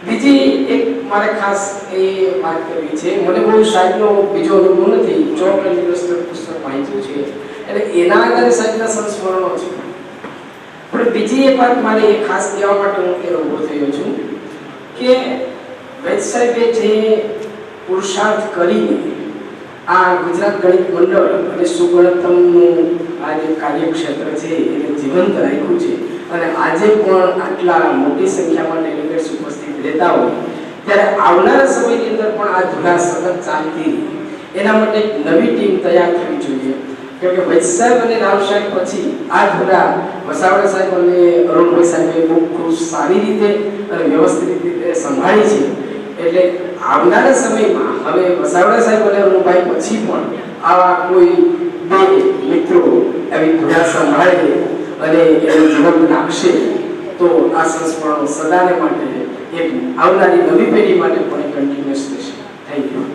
બીજી એક મારે ખાસ એ વાત કરવી છે, મને બહુ સાહેબનો બીજો અનુભવ નથી, ચોક યુનિવર્સિટી પુસ્તક વાંચ્યું છે એટલે એના આધારે સાહેબના સંસ્મરણો છે. પણ બીજી એક વાત મારે ખાસ કહેવા માટે હું કે ઉભો થયો છું કે વૈદ સાહેબે જે પુરુષાર્થ કરીને આ ગુજરાત ગણિત મંડળ અને સુગણતમનું આ જે કાર્યક્ષેત્ર છે એને જીવંત રાખ્યું છે અને આજે પણ આટલા મોટી સંખ્યામાં ડેલિગેટ્સ ઉપસ્થિત રહેતા હોય ત્યારે આવનારા સમયની અંદર પણ આ ધુરા સતત ચાલતી એના માટે એક નવી ટીમ તૈયાર થવી જોઈએ. કેમકે વૈદ સાહેબ અને રાવ સાહેબ પછી આ ધુરા વસાવડા સાહેબ અને અરુણભાઈ સાહેબે બહુ ખૂબ સારી રીતે અને વ્યવસ્થિત રીતે સંભાળી છે. એટલે આવનારા સમયમાં હવે વસાવડા સાહેબ અને અરુણભાઈ પછી પણ આવા કોઈ બે મિત્રો આવી ધુરા સંભાળે અને એને જીવન રાખશે તો આ સંસ્મરણો સદાને માટે એક આવનારી નવી પેઢી માટે પણ કન્ટિન્યુઅસ રહેશે. Thank you.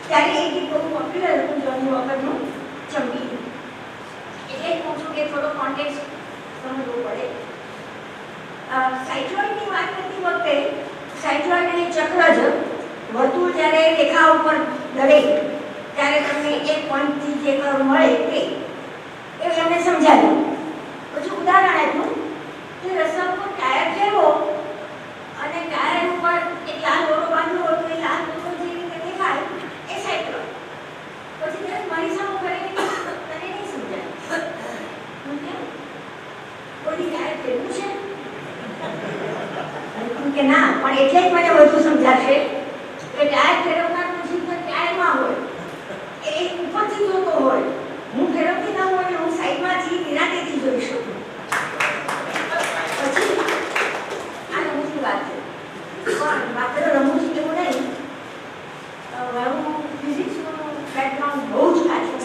ત્યારે એ ગીત બહુ પોપ્યુલર હતું જોની વોકરનું ચંપી. એટલે એટલે જ પૂછું કે થોડો કોન્ટેક્સ્ટ સમજવું પડે. સાયક્લોઇડની વાત કરતી વખતે સાયક્લોઇડ એટલે ચક્ર જ વર્તુળ જ્યારે રેખા ઉપર દળે ત્યારે તમને એક પોઈન્ટથી જે કર્વ મળે તે એવું એમને સમજાવ્યું. પછી ઉદાહરણ આપ્યું કે રસ્તા ઉપર ટાયર ફેરવો અને ટાયર ઉપર એક લાલ દોરો બાંધવો હોય તો એ લાલ દોરો જે રીતે દેખાય એ સાયક્લોઇડ. પછી તરત મારી સામે કરીને તને નહીં સમજાય કોઈ ટાયર ફેરવું છે કે ના, પણ એટલે જ મને વધુ સમજાશે કે ટાયર ફેરવનારનું જીવન ટાયરમાં હોય, એ ઉપરથી જોતો હોય. હું ફેરવતી ના હોય એટલે હું સાઈડમાંથી નિરાંતેથી જોઈ શકું. પછી આ રમૂજી વાત છે, પણ માત્ર રમૂજી એવું નહીં. મારું ફિઝિક્સનું બેકગ્રાઉન્ડ બહુ જ કાચું,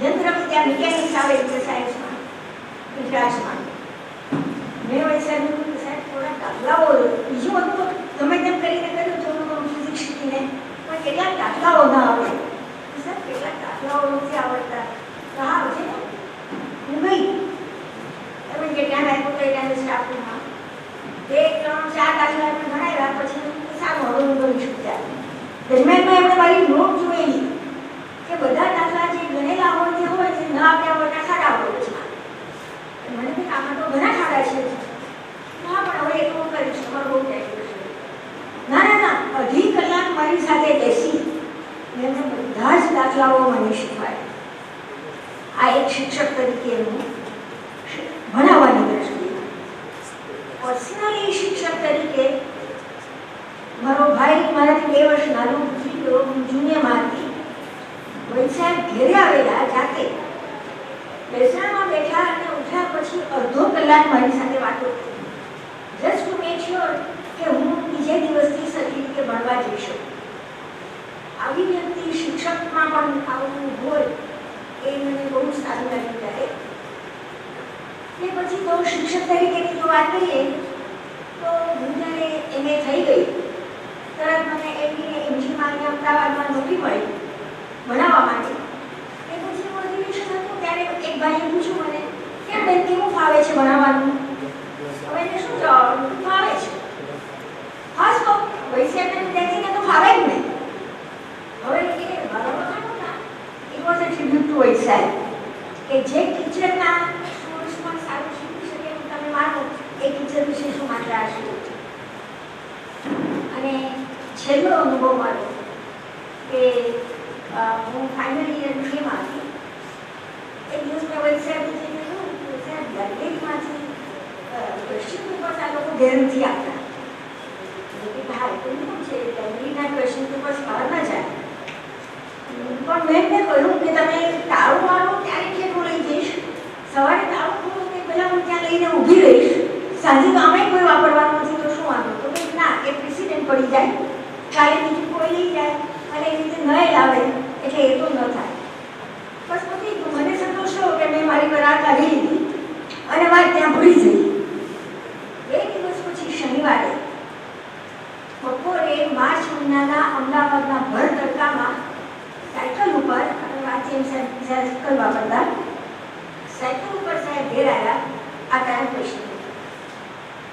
યંત્ર વિદ્યા મિકેનિક્સ આવે એટલે સાયન્સમાં ગુજરાતમાં મેં વૈસાહેબ સાહેબ થોડા દાખલાઓ બીજું હતું ગમે તેમ કરીને કર્યું થોડું ઘણું ફિઝિક્સ શીખીને, પણ કેટલાક દાખલાઓ ના આવડે. સર કેટલાક દાખલાઓ નથી આવડતા તો હા છે ને હું ગઈ તમે જે ટાઈમ આપ્યો તો એ ટાઈમે સ્ટાફમાં 2, 3, 4 દાખલા એમને ગણાવ્યા. પછી સારું હવે હું કરી શકું ત્યારે દરમિયાનમાં એમણે મારી નોટ જોયેલી કે બધા દાખલા જે ગણેલા હોય તે હોય તે ન આપ્યા હોય ખાડા હોય છે. મને કંઈક આમાં તો ઘણા ખાડા છે. હા પણ હવે એ તો હું કરીશ, તમારું બહુ ટાઈમ છે. ના ના ના, 2.5 કલાક મારી સાથે બેસી એમને બધા જ દાખલાઓ મને શીખવાડ્યા. આ એક શિક્ષક તરીકે એનું ભણાવવાની દ્રષ્ટિએ. પર્સનલી શિક્ષક તરીકે મારો ભાઈ મારાથી 2 વર્ષ નાનો પૂછી ગયો, હું જુનિયરમાં હતી. વૈસાહેબ ઘેરે આવેલા જાતે બેસણામાં બેઠા અને ઉઠ્યા પછી અડધો કલાક મારી સાથે વાતો કરી, જસ્ટ ટુ મેક શ્યોર કે હું બીજે દિવસથી સરખી રીતે ભણવા જઈ શકું. આવી વ્યક્તિ શિક્ષકમાં પણ આવું હોય એ મને બહુ સારું લાગ્યું ત્યારે. તે પછી તો શિક્ષક તરીકેની જો વાત કરીએ તો હું જ્યારે MA થઈ ગઈ તરત મને એમજીમાં અહીંયા અમદાવાદમાં નોકરી મળી ભણાવવા માટે. એ પછી મોટિવેશન હતું ત્યારે એક ભાઈએ પૂછ્યું મને કે બેન કેવું ફાવે છે ભણાવવાનું? હવે એને શું જવાબ ફાવે છે? ખાસ તો વૈશ્યાના વિદ્યાર્થીને તો ફાવે જ નહીં. હવે એ મારો વખાણ હતા, it was a tribute to વૈસાહેબ કે જે ટીચરના સ્ટુડન્ટ્સ પણ સારું શીખી શકે એમ તમે માનો એ ટીચર વિશે શું માત્ર હશે. અને છેલ્લો અનુભવ મારો કે હું ફાઇનલ યર BAમાં હતી. એક દિવસ મેં વૈસાહેબ જઈને કહ્યું કે સાહેબ લાઇબ્રેરીમાંથી ક્વેશ્ચન પેપર્સ આ લોકો ઘેર નથી આપતા. હા એ તો શું છે લાઇબ્રેરીના ક્વેશ્ચન પેપર્સ બહાર ના જાય. પણ મેં કહ્યું કે તમે તાળું મારો ત્યારે કેટલું લઈ જઈશ, સવારે તાળું ખોલો તે પહેલાં હું ત્યાં લઈને ઊભી રહીશ, સાંજે તો આમે કોઈ વાપરવાનું નથી તો શું વાંધો? તો કંઈક ના એ પ્રેસિડેન્ટ પડી જાય, કાલે બીજું કોઈ લઈ જાય અને એ રીતે ન લાવે એટલે એ તો ન થાય. બસ પછી મને સંતોષ થયો કે મેં મારી પર આ કાઢી લીધી અને વાત ત્યાં ભૂલી જઈ. 2 દિવસ પછી શનિવારે બપોરે માર્ચ મહિનાના અમદાવાદના ભર તડકામાં સાયકલ ઉપર અને વાંચી સાયકલ વાપરતા સાયકલ ઉપર સાહેબ ઘેર આવ્યા. આ તારા પ્રશ્ન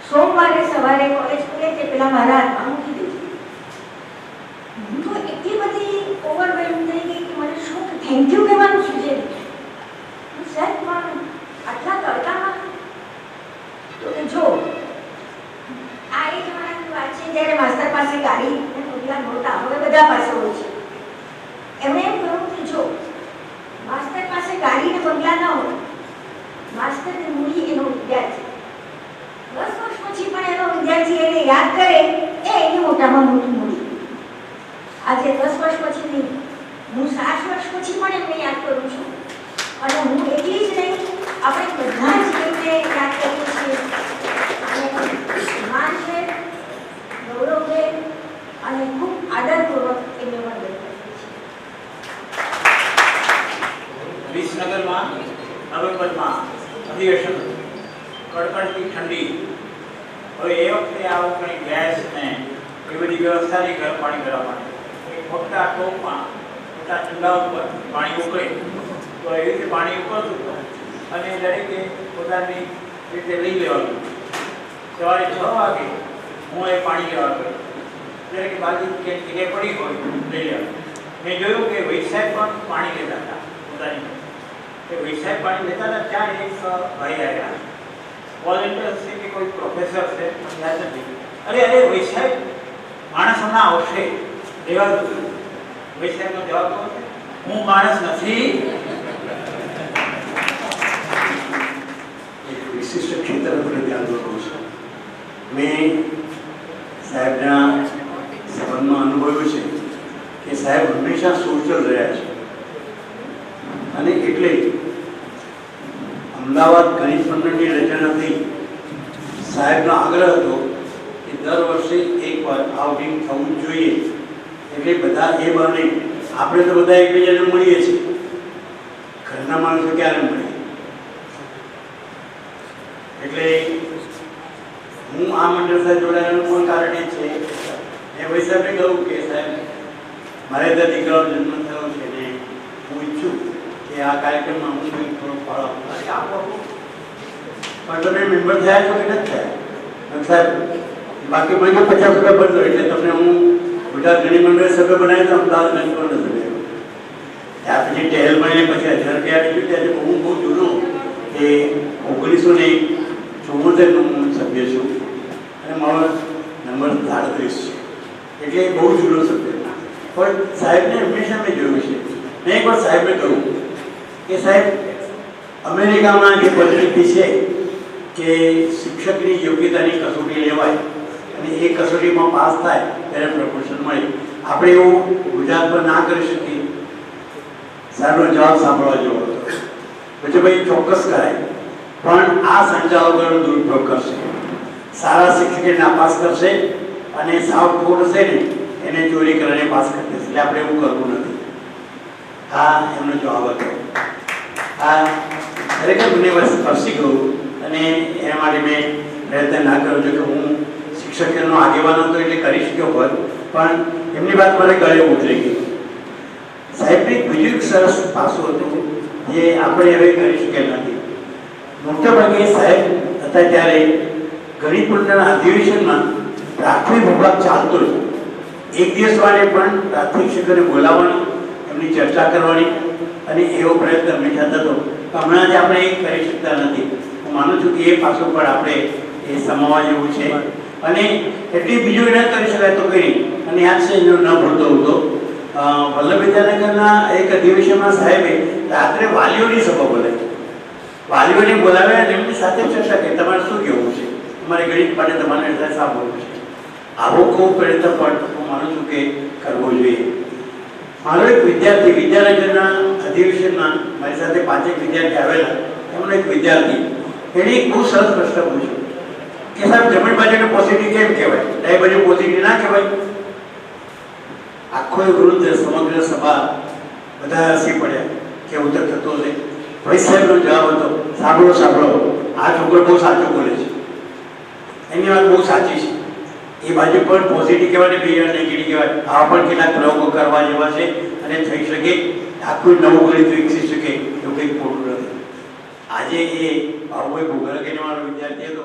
સોમવારે સવારે કોલેજ ખુલે તે પેલા મારા હાથમાં મૂકી દીધું. હું તો એટલી બધી ઓવરવેલ્મ થઈ ગઈ કે મને શું થેન્ક યુ કહેવાનું સૂચે નહીં. હું સાહેબ પણ આટલા તડકામાં તો કે જો આ એ જમાનાની વાત છે જ્યારે માસ્ટર પાસે ગાડી મોટા નહોતા, હવે બધા પાસે હોય છે. એમણે એમ કહ્યું કે જો માસ્ટર પાસે ગાડી ને બંગલા ન હોય, માસ્ટરની મૂડી એનો વિદ્યાર્થી 10 વર્ષ પછી પણ એનો વિદ્યાર્થી એને યાદ કરે એ એની મોટામાં મોટી મૂડી. આજે 10 વર્ષ પછી નહીં, હું 60 વર્ષ પછી પણ એમને યાદ કરું છું. અને હું એટલી જ નહીં, આપણે બધા જ એમને યાદ કરીએ છીએ. અને માન છે, ગૌરવ છે અને ખૂબ આદરપૂર્વક એમને વંદન કરીએ છીએ. વિસનગરમાં નવેમ્બરમાં અધિવેશન, કડકડતી ઠંડી. હવે એ વખતે આવું કંઈ ગેસ ને એ બધી વ્યવસ્થાની ગરમ પાણી કરવા માટે એક મોટા ટોપમાં મોટા ચૂલા ઉપર પાણી ઉકળે તો એવી રીતે પાણી ઉકળતું હતું અને દરેકે પોતાની રીતે લઈ લેવાનું. સવારે 6 વાગે હું એ પાણી લેવા ગયો. દરેકે બાજુ કે જગ્યાએ પડી હોય લઈ લેવાનું. મેં જોયું કે વૈશાખ પણ પાણી લેતા હતા પોતાની. એ વૈશાખ પાણી લેતા હતા ત્યાં એક ભાઈ આવ્યા. વોલેન્ટિયર છે કે કોઈ પ્રોફેસર છે મને યાદ નથી. અરે વૈશાખ માણસ હમણાં આવશે લેવા દઉં. વૈશાખનો જવાબ કહો છે, હું માણસ નથી. એક વિશિષ્ટ ક્ષેત્ર પર ધ્યાન દોરવું છે. મેં સાહેબના સંબંધમાં અનુભવ્યું છે કે સાહેબ હંમેશા સોશિયલ રહ્યા છે અને એટલે અમદાવાદ ગણિત મંડળની રચના થઈ. સાહેબનો આગ્રહ હતો કે દર વર્ષે એકવાર આઉટિંગ થવું જોઈએ. એટલે બધા એ બને આપણે તો બધા એકબીજાને મળીએ છીએ, ઘરના માણસો ક્યારે મળે. એટલે હું આ મંડળ સાથે જોડાયેલું પણ કારણ એ છે મેં ભાઈ સાહેબને કહ્યું કે સાહેબ મારે ત્યાં દીકરાનો જન્મ થયો છે ને હું ઈચ્છું કે આ કાર્યક્રમમાં હું કંઈક થોડો ફાળો આપો. પણ તમે મેમ્બર થયા છો કે નથી થયા? સાહેબ બાકી મને 50 રૂપિયા ભરતો એટલે તમને હું ગુજરાત ગણિત મંડળ સભ્ય બનાવી તો અમદાવાદ ગણિત મંડળ સભ્ય. ત્યાર પછી ટેલ મળીને પછી 1000 રૂપિયા આપી ત્યારે હું બહુ જૂનો કે 1974 હું સભ્ય છું અને મારો નંબર 37 છે એટલે બહુ જૂનો સભ્ય. પણ સાહેબને હંમેશા મેં જોયું છે. મેં એકવાર સાહેબને કહ્યું કે સાહેબ અમેરિકામાં જે પદ્ધતિ છે કે શિક્ષકની યોગ્યતાની કસોટી લેવાય અને એ કસોટીમાં પાસ થાય ત્યારે પ્રમોશન મળે. આપણે એવું ગુજરાત પર ના કરી શકીએ. સાહેબનો જવાબ સાંભળવા જેવો હતો. પછી ભાઈ ચોક્કસ કરાય પણ આ સંચાલકોનો દુરુપયોગ કરશે. સારા શિક્ષકે નાપાસ કરશે અને સાવ ખોટ હશે ને એને ચોરી કરીને પાસ કરી દેશે. એટલે આપણે એવું કરવું નથી. આ એમનો જવાબ હતો. આ ખરેખર મને સ્પર્શી ગયું અને એના માટે મેં પ્રયત્ન ના કર્યો છે કે હું શિક્ષકનો આગેવાન હતો એટલે કરી શક્યો હોત પણ એમની વાત મને ગળે ઉતરી ગઈ. સાહેબને બીજું એક સરસ પાસું હતું જે આપણે હવે કરી શક્યા નથી. મોટાભાગે સાહેબ હતા ત્યારે ગણિત મંડળના અધિવેશનમાં પ્રાથમિક વિભાગ ચાલતો હતો. એક દિવસ માટે પણ પ્રાથમિક શિક્ષકોને બોલાવવાની, એમની ચર્ચા કરવાની અને એવો પ્રયત્ન હંમેશા થતો. હમણાં જ આપણે એ કરી શકતા નથી. હું માનું છું કે એ પાછું પણ આપણે એ સમાવવા જેવું છે અને એટલી બીજું ન કરી શકાય તો કરી. અને યાદ છે એનો ન ભૂલતો હતો વલ્લભ વિદ્યાનગરના એક અધિવેશનમાં સાહેબે રાત્રે વાલીઓની સભા બોલાવી. વાલીઓને બોલાવ્યા અને એમની સાથે ચર્ચા કરી તમારે શું કહેવું છે, તમારે ગણિત માટે તમારે શા બોલવું છે. આવો કહું પ્રયત્ન પણ હું માનું છું કે કરવો જોઈએ. મારો એક વિદ્યાર્થી વિદ્યાનગરના અધિવેશનમાં મારી સાથે 5 વિદ્યાર્થી આવેલા. એમનો એક વિદ્યાર્થી એણે એક બહુ સરસ પ્રશ્ન પૂછ્યો કે સાહેબ જમણી બાજુને પોઝિટિવ કેમ કહેવાય, ડાબી બાજુ પોઝિટિવ ના કહેવાય? આખો વૃદ્ધ સમગ્ર સભા બધા હસી પડ્યા કે ઉત્તર થતો હશે. ભાઈ સાહેબનો જવાબ હતો સાંભળો સાંભળો, આ છોકરો બહુ સાચું બોલે છે, એની વાત બહુ સાચી છે. એ બાજુ પણ પોઝિટિવ કહેવાય ને બીજા નેગેટિવ કહેવાય. આવા પણ કેટલાક પ્રયોગો કરવા જેવા છે અને થઈ શકે આખું નવું ગણિત વિકસી શકે એવું કંઈક ખોટું નથી. આજે એ ભાવભાઈ ભૂગોળ કેન્દ્રવાળો વિદ્યાર્થી હતો.